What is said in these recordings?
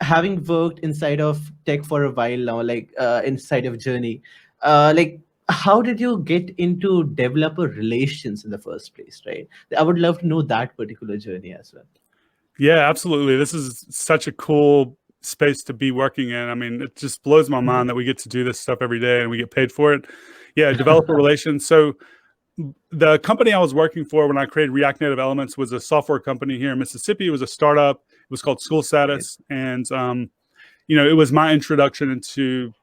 having worked inside of tech for a while now, like inside of Journey, like how did you get into developer relations in the first place, right? I would love to know that particular journey as well. Yeah, absolutely. This is such a cool space to be working in. I mean, it just blows my mind that we get to do this stuff every day and we get paid for it. Yeah, developer relations. So the company I was working for when I created React Native Elements was a software company here in Mississippi. It was a startup. It was called School Status, and it was my introduction into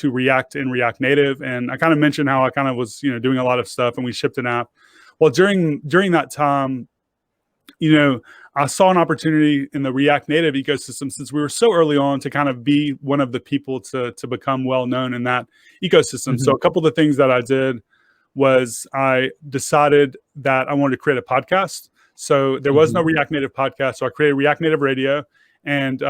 React and React Native. And I kind of mentioned how I kind of was doing a lot of stuff, and we shipped an app. Well, during that time, I saw an opportunity in the React Native ecosystem, since we were so early on, to kind of be one of the people to become well known in that ecosystem. Mm-hmm. So a couple of the things that I did was I decided that I wanted to create a podcast. So there was no React Native podcast. So I created React Native Radio and,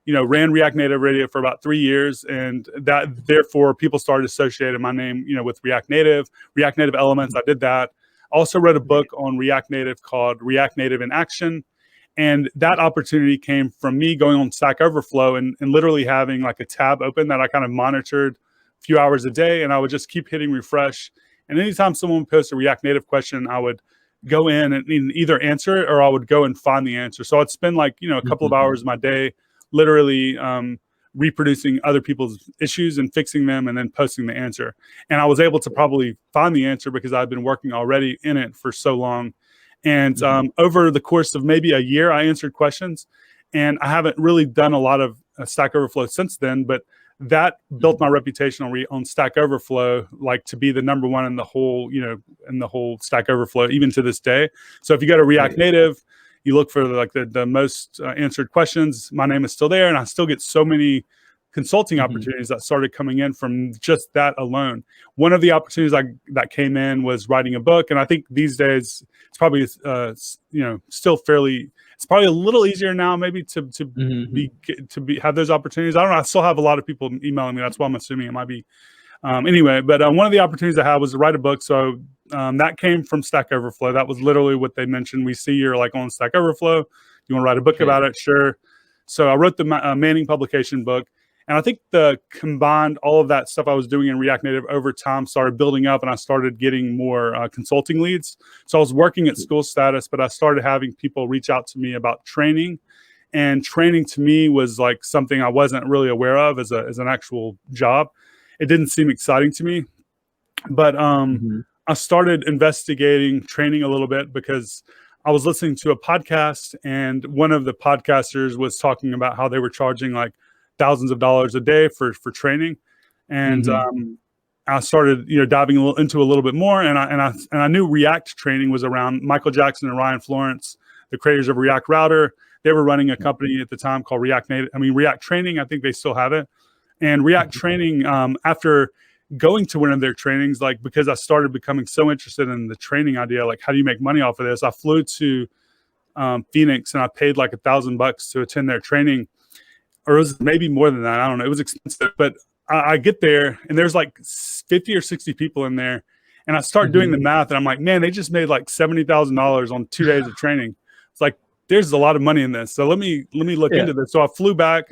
ran React Native Radio for about 3 years. And that, therefore, people started associating my name, with React Native Elements. I did that. I also wrote a book on React Native called React Native in Action. And that opportunity came from me going on Stack Overflow and literally having like a tab open that I kind of monitored a few hours a day. And I would just keep hitting refresh. And anytime someone would post a React Native question, I would go in and either answer it or I would go and find the answer. So I'd spend like, a couple of hours of my day literally reproducing other people's issues and fixing them and then posting the answer. And I was able to probably find the answer because I'd been working already in it for so long. And over the course of maybe a year, I answered questions. And I haven't really done a lot of Stack Overflow since then, but that built my reputation on Stack Overflow, like to be the number one in the whole, in the whole Stack Overflow, even to this day. So if you go to React Native, you look for like the most answered questions, my name is still there. And I still get so many consulting opportunities that started coming in from just that alone. One of the opportunities that came in was writing a book. And I think these days it's probably, still fairly, it's probably a little easier now maybe to have those opportunities. I don't know. I still have a lot of people emailing me. That's why I'm assuming it might be. Anyway, but one of the opportunities I had was to write a book. So that came from Stack Overflow. That was literally what they mentioned. We see you're like on Stack Overflow. You want to write a book about it? Sure. So I wrote the Manning publication book. And I think the combined all of that stuff I was doing in React Native over time started building up, and I started getting more consulting leads. So I was working at School Status, but I started having people reach out to me about training. And training to me was like something I wasn't really aware of as an actual job. It didn't seem exciting to me. But I started investigating training a little bit because I was listening to a podcast, and one of the podcasters was talking about how they were charging like thousands of dollars a day for training. And I started, diving into a little bit more. And I knew React training was around. Michael Jackson and Ryan Florence, the creators of React Router. They were running a company at the time called React Training. I think they still have it. And React Training, after going to one of their trainings, like because I started becoming so interested in the training idea, like how do you make money off of this? I flew to Phoenix and I paid like $1,000 to attend their training. Or it was maybe more than that. I don't know. It was expensive, but I get there and there's like 50 or 60 people in there. And I start doing the math and I'm like, man, they just made like $70,000 on 2 days of training. It's like, there's a lot of money in this. So let me look into this. So I flew back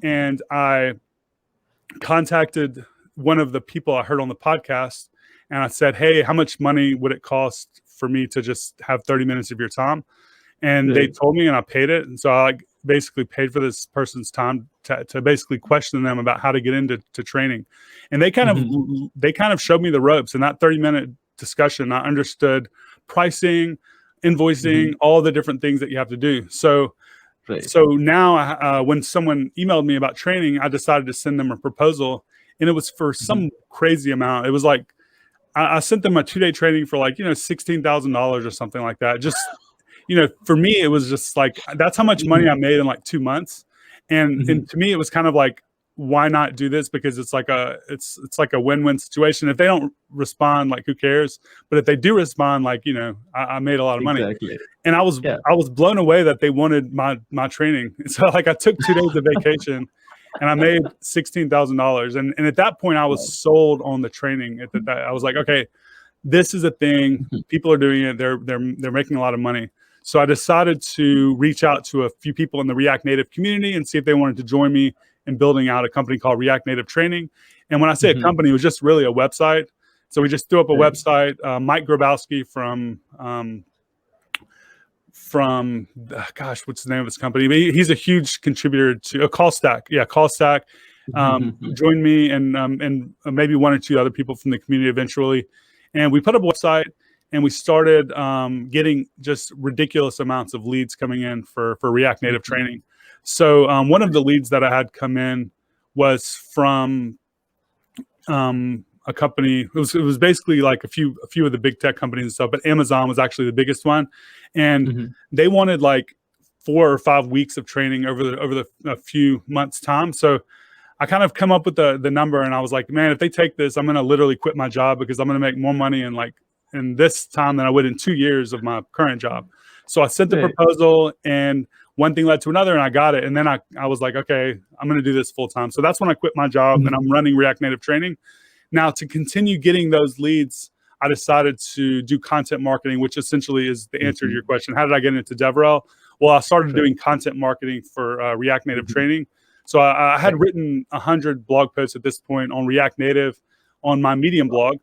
and I contacted one of the people I heard on the podcast. And I said, hey, how much money would it cost for me to just have 30 minutes of your time? And they told me and I paid it. And so I basically paid for this person's time to basically question them about how to get into training. And they kind of showed me the ropes. In that 30-minute discussion, I understood pricing, invoicing, all the different things that you have to do. So now when someone emailed me about training, I decided to send them a proposal, and it was for some crazy amount. It was like, I sent them a 2-day training for like, $16,000 or something like that. Just, for me, it was just like, that's how much money I made in like 2 months. And to me, it was kind of like, why not do this? Because it's like it's like a win-win situation. If they don't respond, like who cares? But if they do respond, like, I made a lot of money. And I was blown away that they wanted my training. So like I took 2 days of vacation and I made $16,000. And at that point I was sold on the training. I was like, okay, this is a thing. People are doing it. They're making a lot of money. So I decided to reach out to a few people in the React Native community and see if they wanted to join me in building out a company called React Native Training. And when I say a company, it was just really a website. So we just threw up a website. Mike Grabowski from gosh, what's the name of his company? But he's a huge contributor to CallStack. Yeah, CallStack joined me and maybe one or two other people from the community eventually. And we put up a website and we started getting just ridiculous amounts of leads coming in for React Native training. So one of the leads that I had come in was from a company. It was basically like a few of the big tech companies and stuff, but Amazon was actually the biggest one, and they wanted like 4 or 5 weeks of training over the a few months time. So I kind of come up with the number, and I was like, man, if they take this, I'm going to literally quit my job because I'm going to make more money in this time than I would in 2 years of my current job. So I sent the proposal, and one thing led to another, and I got it. And then I was like, okay, I'm going to do this full time. So that's when I quit my job, and I'm running React Native Training. Now, to continue getting those leads, I decided to do content marketing, which essentially is the answer to your question. How did I get into DevRel? Well, I started doing content marketing for React Native Training. So I had written 100 blog posts at this point on React Native on my Medium blog.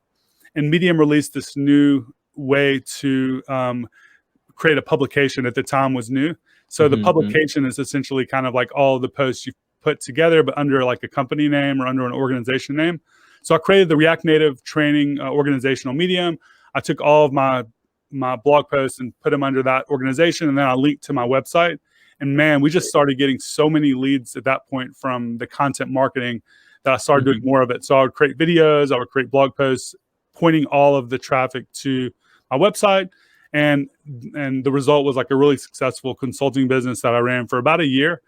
And Medium released this new way to create a publication. At the time was new. So the publication is essentially kind of like all the posts you put together, but under like a company name or under an organization name. So I created the React Native Training organizational medium. I took all of my blog posts and put them under that organization, and then I linked to my website. And man, we just started getting so many leads at that point from the content marketing that I started doing more of it. So I would create videos, I would create blog posts, pointing all of the traffic to my website. And the result was like a really successful consulting business that I ran for about a year.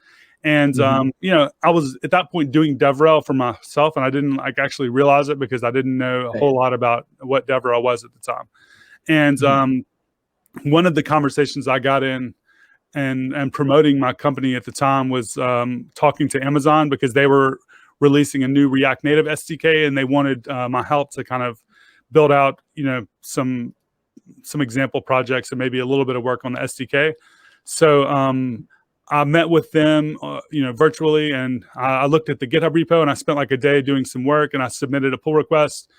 And, I was at that point doing DevRel for myself, and I didn't actually realize it because I didn't know a whole lot about what DevRel was at the time. And one of the conversations I got in and promoting my company at the time was talking to Amazon because they were releasing a new React Native SDK, and they wanted my help to kind of build out, some example projects and maybe a little bit of work on the SDK. So I met with them, virtually, and I looked at the GitHub repo, and I spent like a day doing some work, and I submitted a pull request,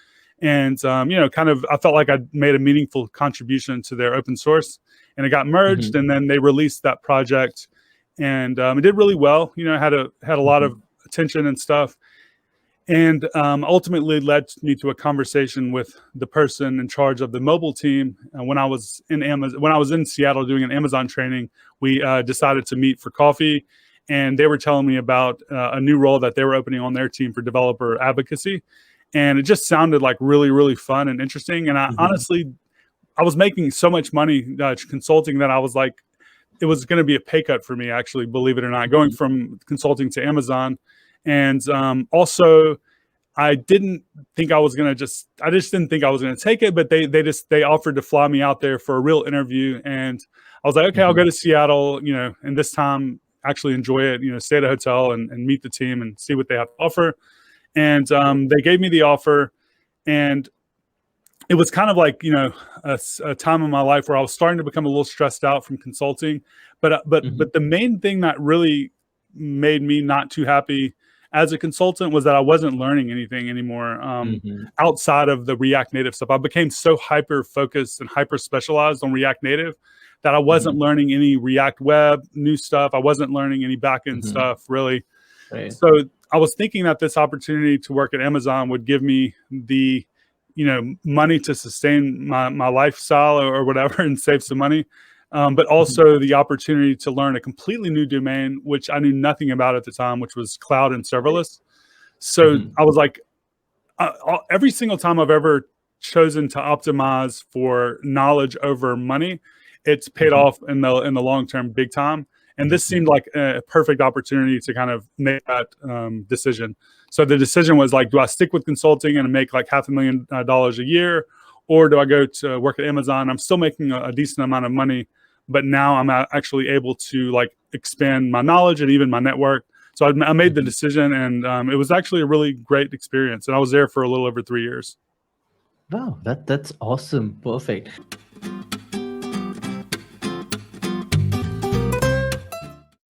and I felt like I made a meaningful contribution to their open source, and it got merged, and then they released that project, and it did really well. Had a lot of attention and stuff. And ultimately led me to a conversation with the person in charge of the mobile team. When I was in Seattle doing an Amazon training, we decided to meet for coffee, and they were telling me about a new role that they were opening on their team for developer advocacy, and it just sounded like really, really fun and interesting. And I honestly, I was making so much money consulting that I was like, it was going to be a pay cut for me, actually, believe it or not, going from consulting to Amazon. And also, I didn't think I was going to I just didn't think I was going to take it, but they offered to fly me out there for a real interview. And I was like, okay, I'll go to Seattle, and this time actually enjoy it, stay at a hotel and meet the team and see what they have to offer. And they gave me the offer, and it was kind of like, a time in my life where I was starting to become a little stressed out from consulting. But the main thing that really made me not too happy as a consultant was that I wasn't learning anything anymore outside of the React Native stuff. I became so hyper focused and hyper specialized on React Native that I wasn't learning any React Web new stuff. I wasn't learning any backend stuff really. Right. So I was thinking that this opportunity to work at Amazon would give me the money to sustain my lifestyle or whatever and save some money. But also the opportunity to learn a completely new domain, which I knew nothing about at the time, which was cloud and serverless. So I was like, every single time I've ever chosen to optimize for knowledge over money, it's paid off in the long term big time. And this seemed like a perfect opportunity to kind of make that decision. So the decision was like, do I stick with consulting and make like $500,000 a year? Or do I go to work at Amazon? I'm still making a decent amount of money, but now I'm actually able to like expand my knowledge and even my network. So I made the decision, and it was actually a really great experience. And I was there for a little over 3 years. Wow, that's awesome. Perfect.